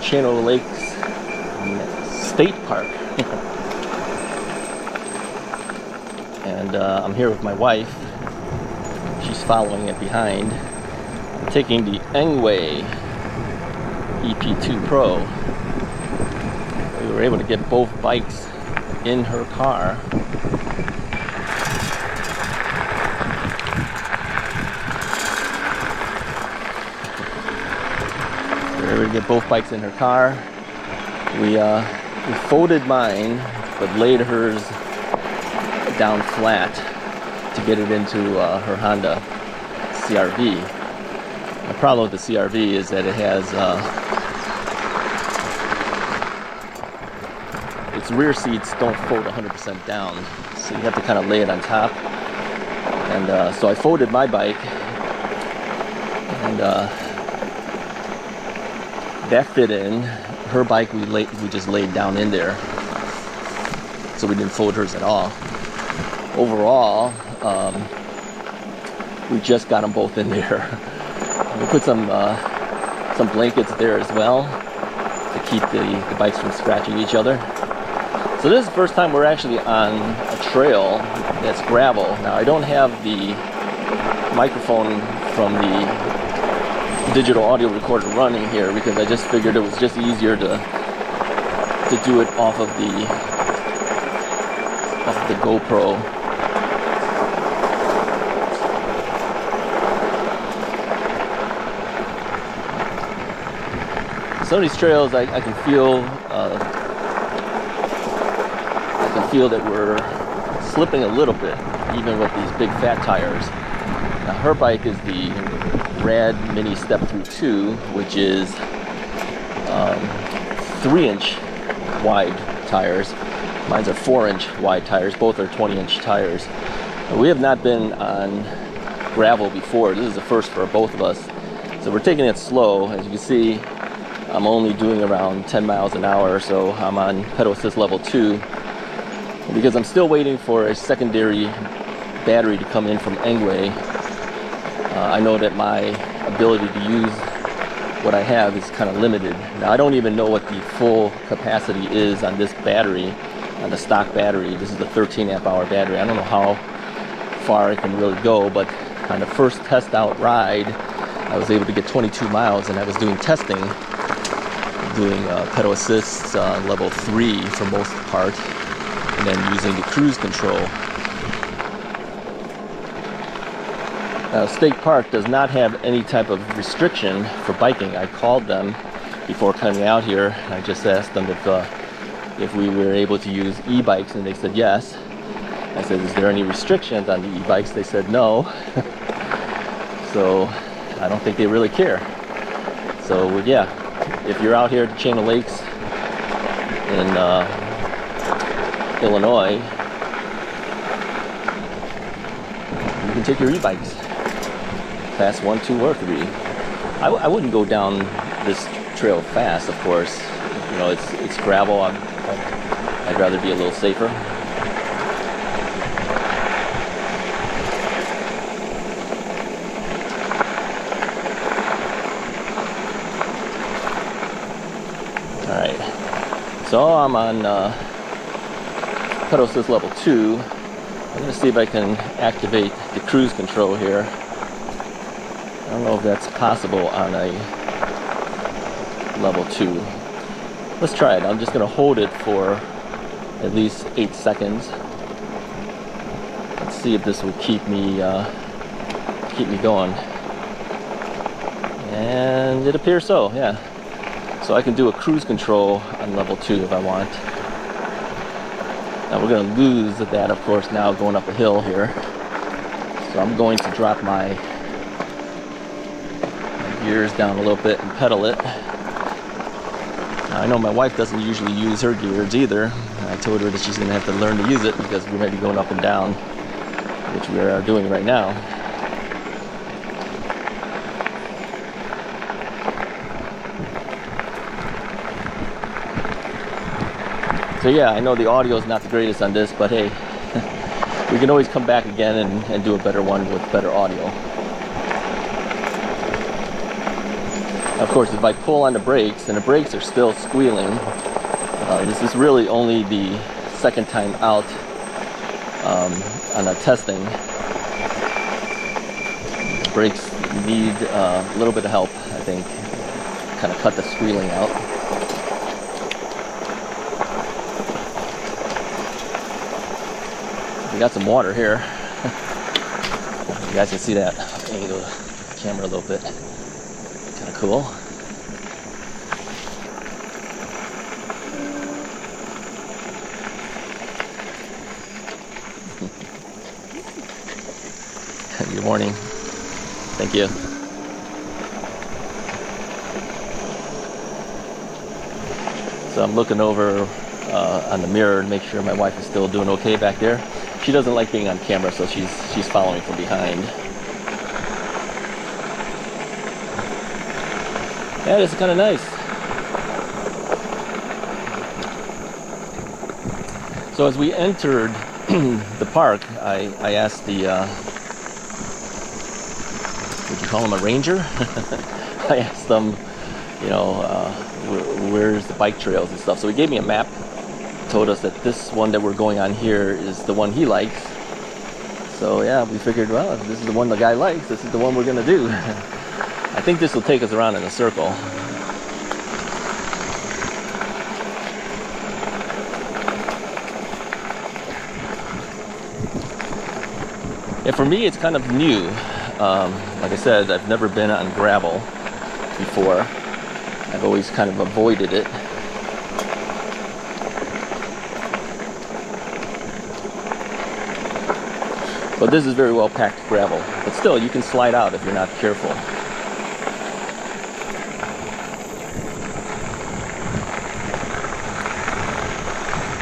Channel Lakes State Park. And I'm here with my wife. She's following it behind. I'm taking the Engwe EP2 Pro. We were able to get both bikes in her car. We were able to get both bikes in her car. We folded mine, but laid hers down flat to get it into her Honda CR-V. The problem with the CR-V is that it has its rear seats don't fold 100% down, so you have to kind of lay it on top. And so I folded my bike, and that fit in. Her bike we just laid down in there, so we didn't fold hers at all. Overall, we just got them both in there. We put some blankets there as well to keep the bikes from scratching each other. So this is the first time we're actually on a trail that's gravel. Now I don't have the microphone from the digital audio recorder running here because I just figured it was just easier to do it off of the GoPro. Some of these trails I can feel that we're slipping a little bit, even with these big fat tires. Now her bike is the Rad Mini Step-thru 2, which is 3-inch wide tires. Mine's are 4-inch wide tires. Both are 20-inch tires. We have not been on gravel before. This is the first for both of us. So we're taking it slow. As you can see, I'm only doing around 10 miles an hour, so I'm on pedal assist level 2. Because I'm still waiting for a secondary battery to come in from Engwe, I know that my ability to use what I have is kind of limited. Now I don't even know what the full capacity is on this battery, on the stock battery. This is the 13 amp hour battery. I don't know how far I can really go, but on the first test out ride, I was able to get 22 miles, and I was doing testing, doing pedal assist level 3 for most part, and then using the cruise control. State Park does not have any type of restriction for biking. I called them before coming out here. I just asked them if we were able to use e-bikes, and they said yes. I said, is there any restrictions on the e-bikes? They said no. So I don't think they really care. So yeah, if you're out here at the Channel Lakes in Illinois, you can take your e-bikes, class 1, 2, or 3. I wouldn't go down this trail fast, of course. You know, it's gravel. I'd rather be a little safer. All right, so I'm on pedal assist level 2. I'm going to see if I can activate the cruise control here. I don't know if that's possible on a level 2. Let's try it. I'm just going to hold it for at least 8 seconds. Let's see if this will keep me going. And it appears so, yeah. So I can do a cruise control on level 2 if I want. Now we're going to lose that, of course, now going up a hill here. So I'm going to drop my gears down a little bit and pedal it. Now I know my wife doesn't usually use her gears either. I told her that she's going to have to learn to use it because we're going to be going up and down, which we are doing right now. So yeah, I know the audio is not the greatest on this, but hey, we can always come back again and do a better one with better audio. Of course, if I pull on the brakes and the brakes are still squealing, this is really only the second time out on the testing. The brakes need a little bit of help, I think. Kind of cut the squealing out. We got some water here. You guys can see that. Angle the camera a little bit. Kind of cool. Good morning. Thank you. So I'm looking over on the mirror to make sure my wife is still doing okay back there. She doesn't like being on camera, so she's following from behind. Yeah, this is kind of nice. So as we entered the park, I asked the would you call him a ranger? I asked them, you know, where's the bike trails and stuff. So he gave me a map, told us that this one that we're going on here is the one he likes. So yeah, we figured, well, if this is the one the guy likes, this is the one we're gonna do. I think this will take us around in a circle. Yeah, for me, it's kind of new. Like I said, I've never been on gravel before. I've always kind of avoided it. But this is very well packed gravel. But still, you can slide out if you're not careful.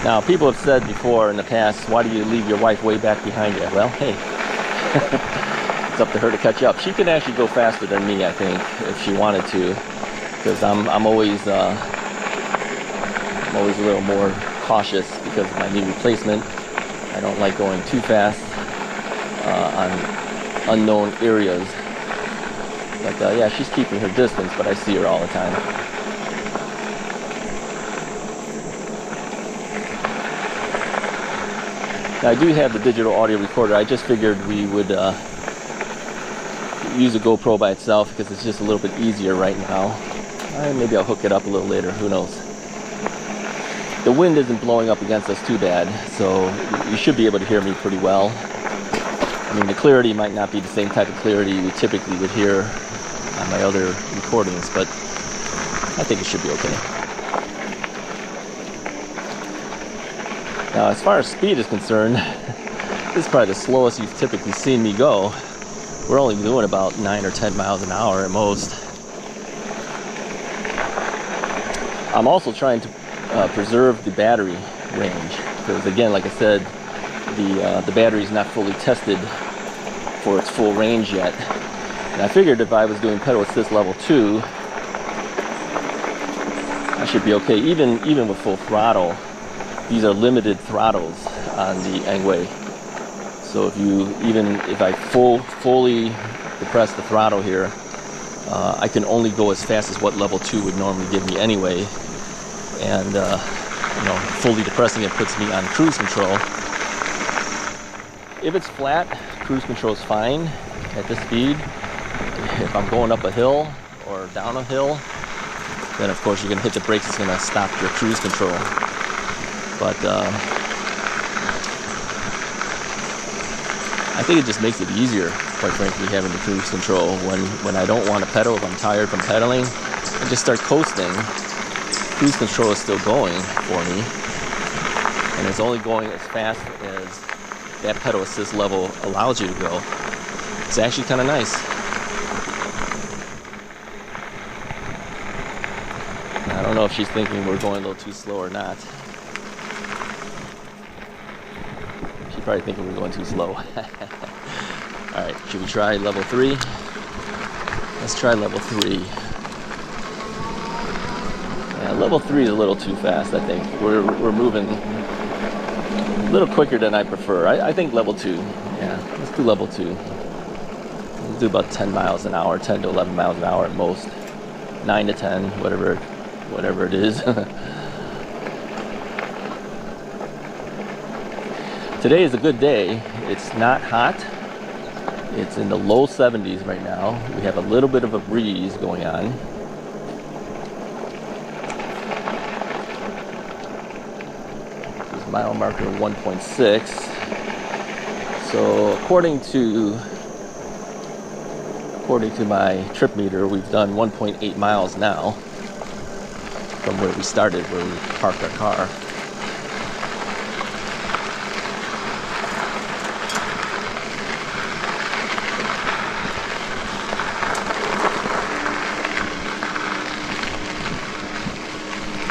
Now, people have said before in the past, why do you leave your wife way back behind you? Well, hey, it's up to her to catch up. She can actually go faster than me, I think, if she wanted to, because I'm always a little more cautious because of my knee replacement. I don't like going too fast on unknown areas. But yeah, she's keeping her distance, but I see her all the time. Now, I do have the digital audio recorder. I just figured we would use a GoPro by itself because it's just a little bit easier right now. Maybe I'll hook it up a little later, who knows. The wind isn't blowing up against us too bad, so you should be able to hear me pretty well. I mean, the clarity might not be the same type of clarity we typically would hear on my other recordings, but I think it should be okay. Now, as far as speed is concerned, this is probably the slowest you've typically seen me go. We're only doing about 9 or 10 miles an hour at most. I'm also trying to preserve the battery range because, again, like I said, the battery is not fully tested for its full range yet. And I figured if I was doing pedal assist level 2, I should be okay. Even with full throttle, these are limited throttles on the Engwe. So if I fully depress the throttle here, I can only go as fast as what level 2 would normally give me anyway. And fully depressing it puts me on cruise control. If it's flat, cruise control is fine at this speed. If I'm going up a hill or down a hill, then of course you're going to hit the brakes, it's going to stop your cruise control. But I think it just makes it easier, quite frankly, having the cruise control. When I don't want to pedal, if I'm tired from pedaling, I just start coasting. Cruise control is still going for me, and it's only going as fast as that pedal assist level allows you to go. It's actually kind of nice. I don't know if she's thinking we're going a little too slow or not. She's probably thinking we're going too slow. Alright, should we try level 3? Let's try level 3. Yeah, level 3 is a little too fast, I think. We're moving a little quicker than I prefer. I think level 2. Yeah, let's do level 2. We'll do about 10 miles an hour, 10 to 11 miles an hour at most. 9 to 10, whatever it is. Today is a good day. It's not hot. It's in the low 70s right now. We have a little bit of a breeze going on. This is mile marker 1.6. So according to my trip meter, we've done 1.8 miles now from where we started, where we parked our car.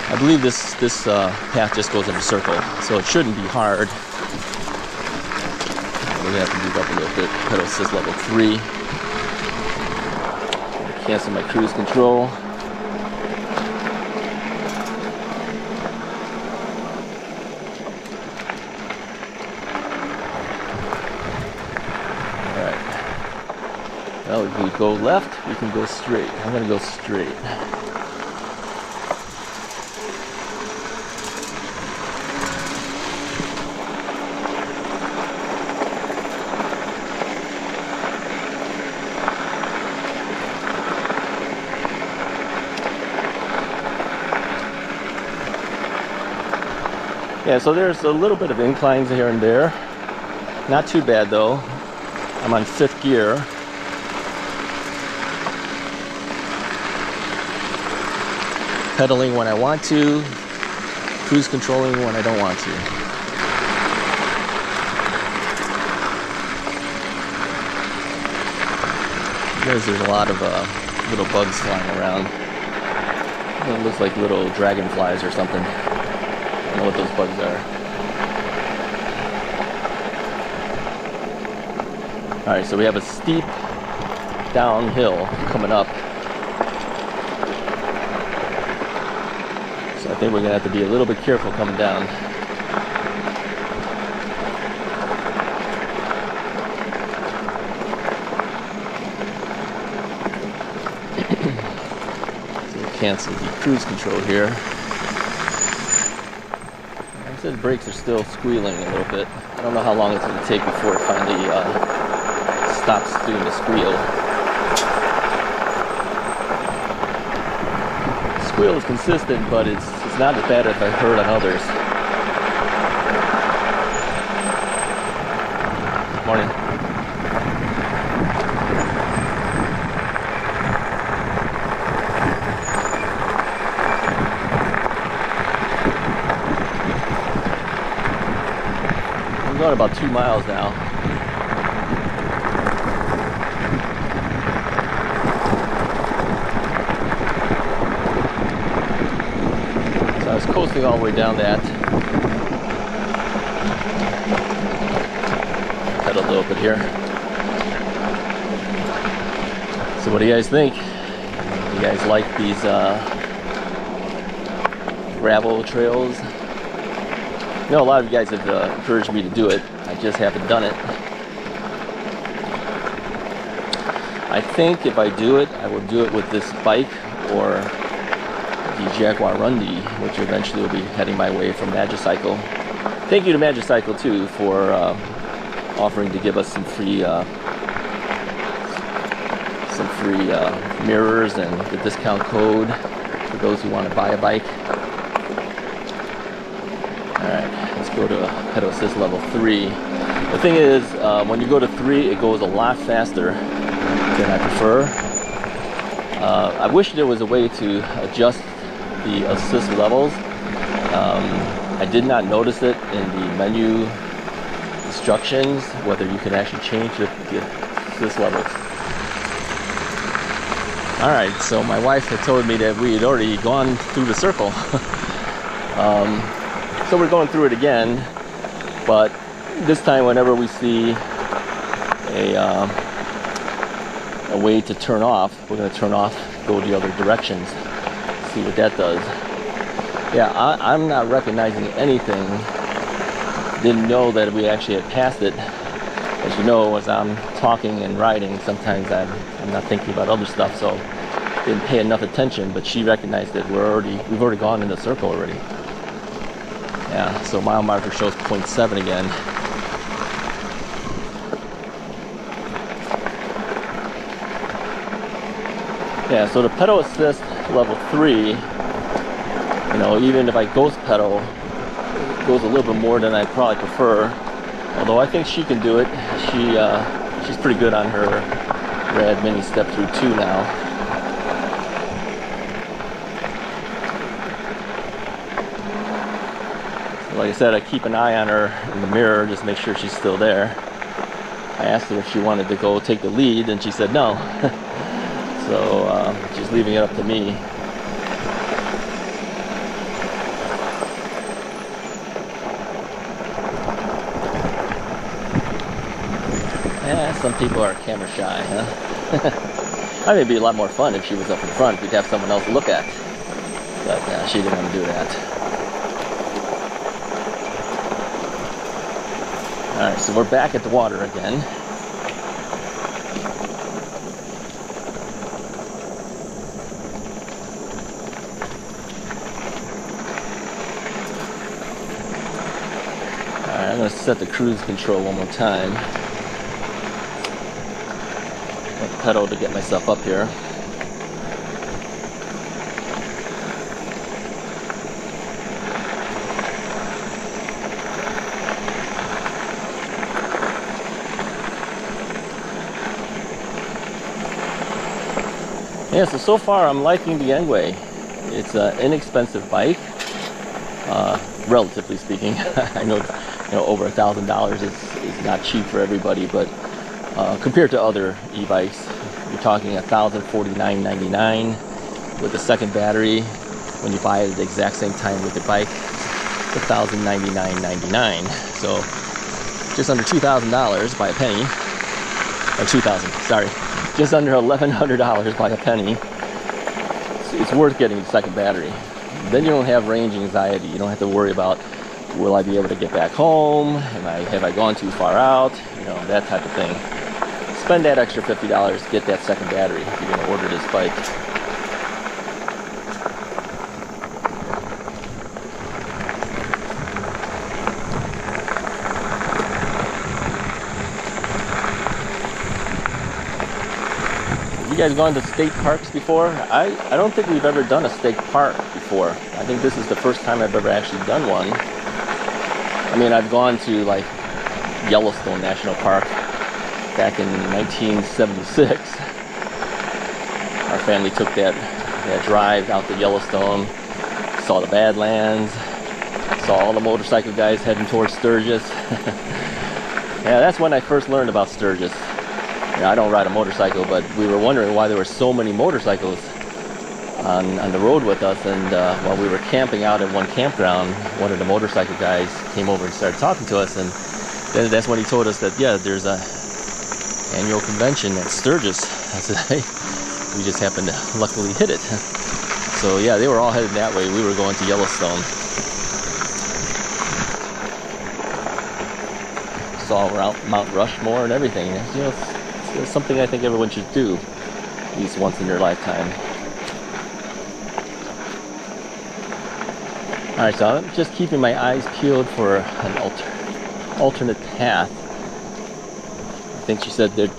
I believe this path just goes in a circle, so it shouldn't be hard. We're gonna have to move up a little bit. Pedal assist level 3. Cancel my cruise control. Alright. Well, if we go left, we can go straight. I'm gonna go straight. Yeah, so there's a little bit of inclines here and there. Not too bad though. I'm on 5th gear. Pedaling when I want to, cruise controlling when I don't want to. There's a lot of little bugs flying around. It looks like little dragonflies or something. I don't know what those bugs are. Alright, so we have a steep downhill coming up. So I think we're going to have to be a little bit careful coming down. So we'll cancel the cruise control here. The brakes are still squealing a little bit. I don't know how long it's going to take before it finally stops doing the squeal. The squeal is consistent, but it's not as bad as I've heard on others. Morning. I'm going about 2 miles now. So I was coasting all the way down that. Pedal a little bit here. So what do you guys think? You guys like these gravel trails? I know a lot of you guys have encouraged me to do it. I just haven't done it. I think if I do it, I will do it with this bike or the Jaguar Rundy, which eventually will be heading my way from Magicycle. Thank you to Magicycle too for offering to give us some free mirrors and the discount code for those who want to buy a bike. Alright, let's go to pedal assist level 3. The thing is, when you go to 3, it goes a lot faster than I prefer. I wish there was a way to adjust the assist levels. I did not notice it in the menu instructions, whether you can actually change the assist levels. Alright, so my wife had told me that we had already gone through the circle. So we're going through it again, but this time whenever we see a way to turn off, we're going to turn off, go the other directions, see what that does. Yeah, I'm not recognizing anything. Didn't know that we actually had passed it. As you know, as I'm talking and riding, sometimes I'm not thinking about other stuff, so didn't pay enough attention, but she recognized that we've already gone in the circle already. Yeah, so mile marker shows 0.7 again. Yeah, so the pedal assist level 3, you know, even if I ghost pedal, it goes a little bit more than I probably prefer. Although I think she can do it. She's pretty good on her Rad Mini step-thru 2 now. Like I said, I keep an eye on her in the mirror, just make sure she's still there. I asked her if she wanted to go take the lead, and she said no. So she's leaving it up to me. Yeah, some people are camera shy, huh? I think it'd be a lot more fun if she was up in front. We'd have someone else to look at. But she didn't want to do that. Alright, so we're back at the water again. Alright, I'm going to set the cruise control one more time. Pedal to get myself up here. Yeah, so far I'm liking the Engwe. It's an inexpensive bike, relatively speaking. I know, over $1,000 is not cheap for everybody, but compared to other e-bikes, you're talking $1,049.99 with a second battery. When you buy it at the exact same time with the bike, $1,099.99. So just under $2,000 by a penny. Or $2,000, sorry. Just under $1,100 by a penny. It's worth getting the second battery. Then you don't have range anxiety. You don't have to worry about, will I be able to get back home? Have I gone too far out? That type of thing. Spend that extra $50, get that second battery if you're going to order this bike. Have you guys gone to state parks before? I don't think we've ever done a state park before. I think this is the first time I've ever actually done one. I mean, I've gone to like Yellowstone National Park back in 1976. Our family took that drive out to Yellowstone, saw the Badlands, saw all the motorcycle guys heading towards Sturgis. Yeah, that's when I first learned about Sturgis. I don't ride a motorcycle, but we were wondering why there were so many motorcycles on the road with us, and while we were camping out at one campground, one of the motorcycle guys came over and started talking to us, and then that's when he told us that, yeah, there's a annual convention at Sturgis. I said, hey, we just happened to luckily hit it. So yeah, they were all headed that way. We were going to Yellowstone. Saw Mount Rushmore and everything. It's something I think everyone should do at least once in their lifetime. Alright, so I'm just keeping my eyes peeled for an alternate path. I think she said that,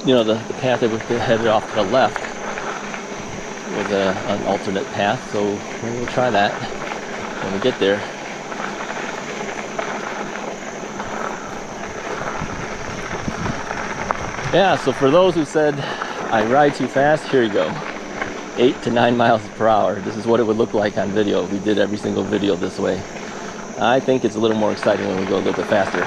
the path that was headed off to the left was an alternate path, so we'll try that when we get there. Yeah, so for those who said I ride too fast, here you go. 8 to 9 miles per hour. This is what it would look like on video if we did every single video this way. I think it's a little more exciting when we go a little bit faster.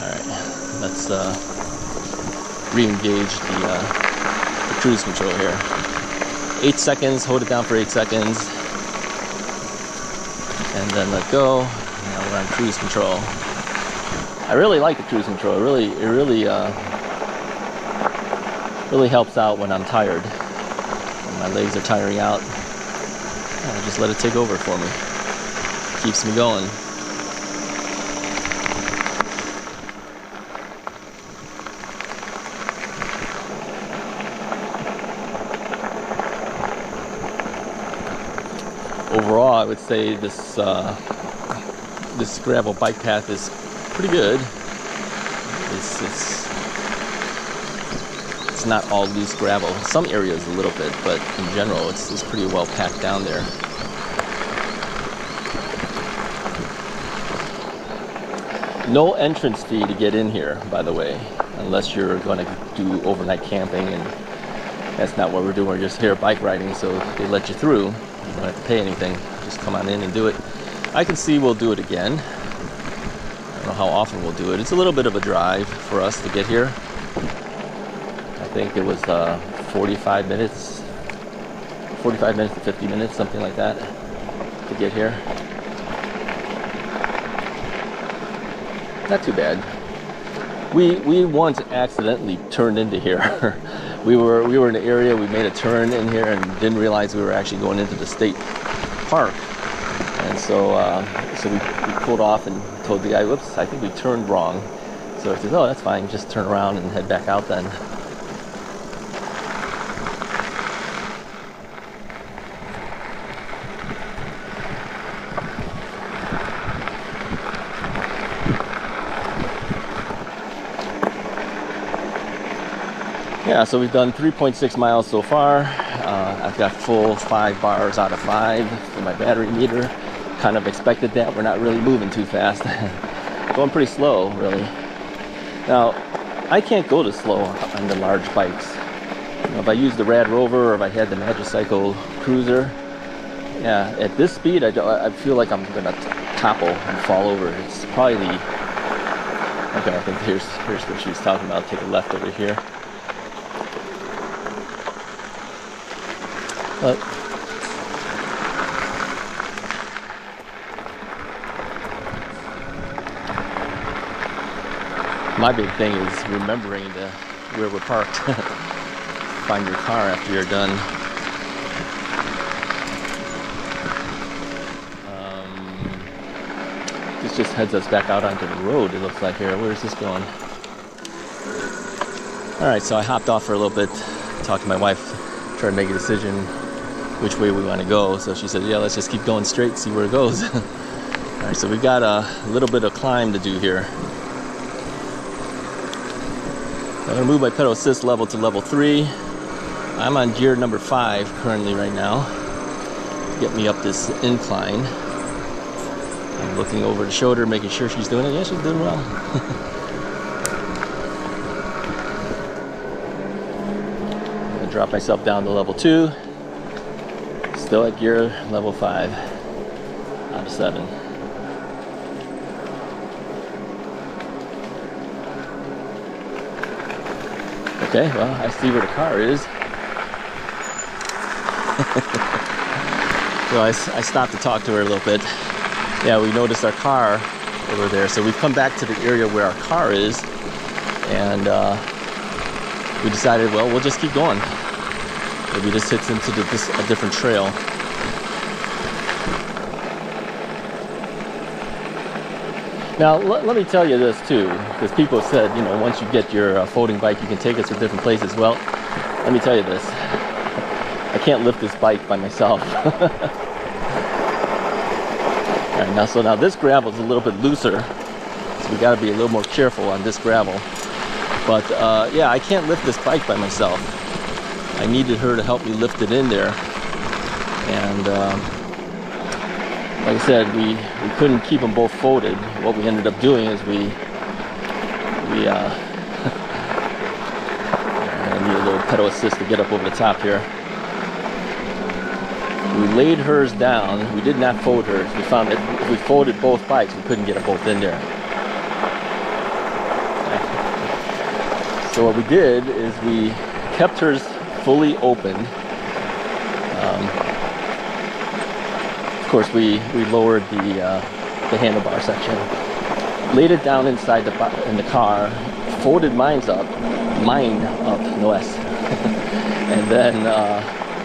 Alright, let's re-engage the cruise control here. 8 seconds, hold it down for 8 seconds, and then let go. Now we're on cruise control. I really like the cruise control. It really helps out when I'm tired. When my legs are tiring out, I just let it take over for me. Keeps me going. overall, I would say this this gravel bike path is pretty good. It's not all loose gravel. Some areas a little bit, but in general, it's pretty well packed down there. No entrance fee to get in here, by the way, unless you're going to do overnight camping, and that's not what we're doing. We're just here bike riding, so they let you through. You don't have to pay anything. Just come on in and do it. I can see we'll do it again. I don't know how often we'll do it. It's a little bit of a drive for us to get here. I think it was 45 minutes to 50 minutes, something like that, to get here. Not too bad. We once accidentally turned into here. we were in the area, we made a turn in here and didn't realize we were actually going into the state park. And so we pulled off and told the guy, whoops, I think we turned wrong. So he says, oh, that's fine, just turn around and head back out then. Yeah, so we've done 3.6 miles so far. I've got full 5 bars out of 5 for my battery meter. Kind of expected that. We're not really moving too fast. Going pretty slow, really. Now, I can't go this slow on the large bikes. You know, if I use the Rad Rover or if I had the Magicycle Cruiser, yeah, at this speed, I feel like I'm gonna topple and fall over. It's probably the... Okay, I think here's what she was talking about. Take a left over here. My big thing is remembering where we're parked. Find your car after you're done. This just heads us back out onto the road, it looks like here. Where is this going? Alright, so I hopped off for a little bit, talked to my wife, tried to make a decision which way we want to go. So she said, yeah, let's just keep going straight, see where it goes. Alright, so we got a little bit of climb to do here. I'm going to move my pedal assist level to level 3. I'm on gear number 5 currently right now. Get me up this incline. I'm looking over the shoulder, making sure she's doing it. Yeah, she's doing well. I'm going to drop myself down to level 2. Still at gear level 5 out of 7. Okay, well, I see where the car is. So I stopped to talk to her a little bit. Yeah, we noticed our car over there. So we've come back to the area where our car is. And we decided, well, we'll just keep going. Maybe this hits into a different trail. Now, let me tell you this too, because people said, you know, once you get your folding bike, you can take us to different places. Well, let me tell you this. I can't lift this bike by myself. All right, now this gravel is a little bit looser, so we got to be a little more careful on this gravel. But yeah, I can't lift this bike by myself. I needed her to help me lift it in there, and like I said, we couldn't keep them both folded. What we ended up doing is I need a little pedal assist to get up over the top here. We laid hers down. We did not fold hers. We found that if we folded both bikes, we couldn't get them both in there. So what we did is we kept hers fully open. Of course, we lowered the handlebar section, laid it down inside in the car, folded mine up, no S, and then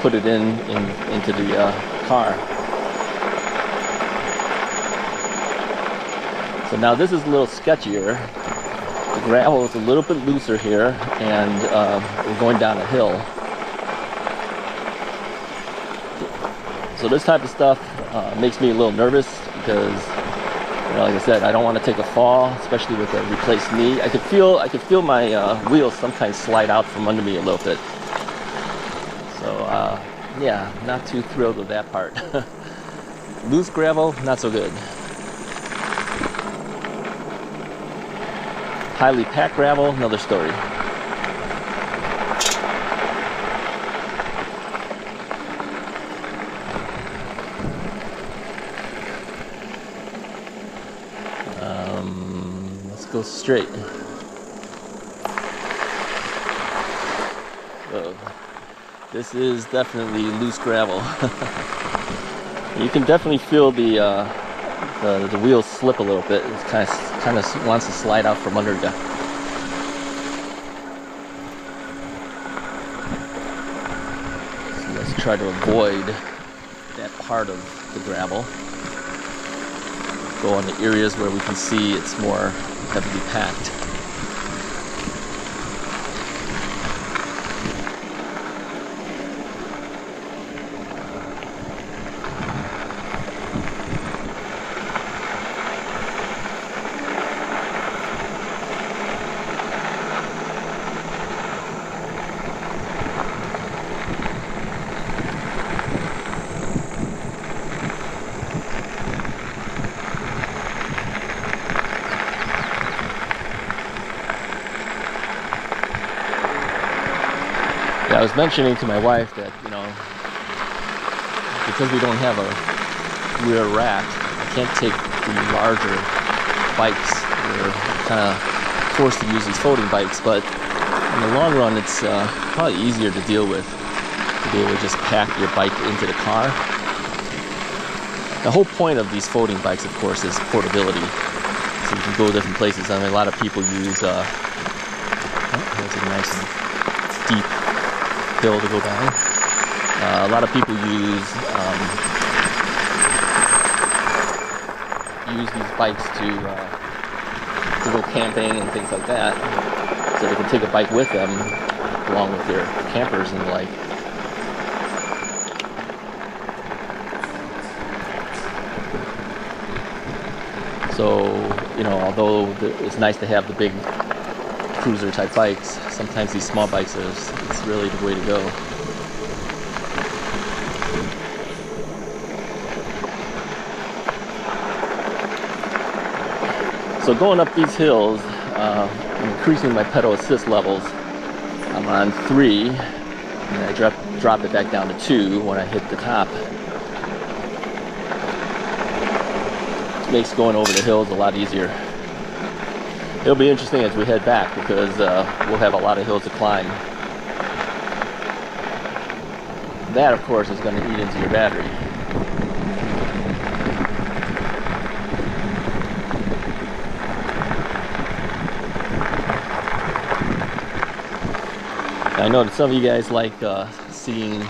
put it into the car. So now this is a little sketchier. The gravel is a little bit looser here, and we're going down a hill. So this type of stuff, makes me a little nervous because, like I said, I don't want to take a fall, especially with a replaced knee. I could feel my wheels sometimes slide out from under me a little bit. So yeah, not too thrilled with that part. Loose gravel, not so good. Highly packed gravel, another story. Let's go straight. Whoa. This is definitely loose gravel. You can definitely feel the wheels slip a little bit. It kind of wants to slide out from under you. So let's try to avoid that part of the gravel. Go on the areas where we can see it's more heavily packed. I was mentioning to my wife that, because we don't have a rear rack, I can't take the larger bikes. We're kind of forced to use these folding bikes, but in the long run, it's probably easier to deal with, to be able to just pack your bike into the car. The whole point of these folding bikes, of course, is portability. So you can go different places. I mean, a lot of people use, that's a nice deep hill to go down. A lot of people use these bikes to go camping and things like that, so they can take a bike with them along with their campers and the like. So, although it's nice to have the big cruiser type bikes, sometimes these small bikes it's really the way to go. So going up these hills, I'm increasing my pedal assist levels. I'm on 3, and I drop it back down to 2 when I hit the top. It makes going over the hills a lot easier. It'll be interesting as we head back because we'll have a lot of hills to climb. That, of course, is going to eat into your battery. I know that some of you guys like seeing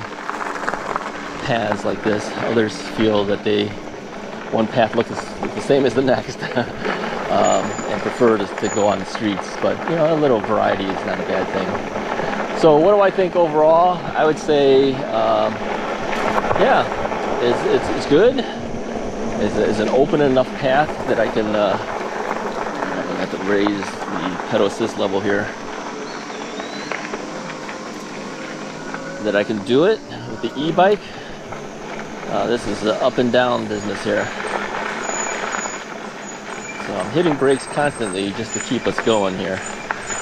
paths like this. Others feel that one path looks the same as the next. And prefer to go on the streets, but a little variety is not a bad thing. So what do I think overall? I would say yeah, it's good. It's an open enough path that I can I'm gonna have to raise the pedal assist level here, that I can do it with the e-bike. This is an up and down business here. So I'm hitting brakes constantly just to keep us going here.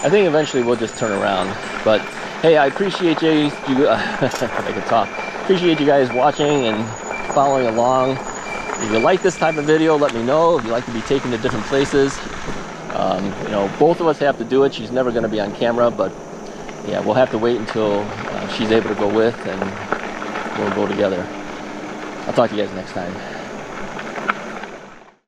I think eventually we'll just turn around. But hey, I appreciate you I can talk. Appreciate you guys watching and following along. If you like this type of video, let me know. If you like to be taken to different places, both of us have to do it. She's never going to be on camera, but yeah, we'll have to wait until she's able to go with, and we'll go together. I'll talk to you guys next time.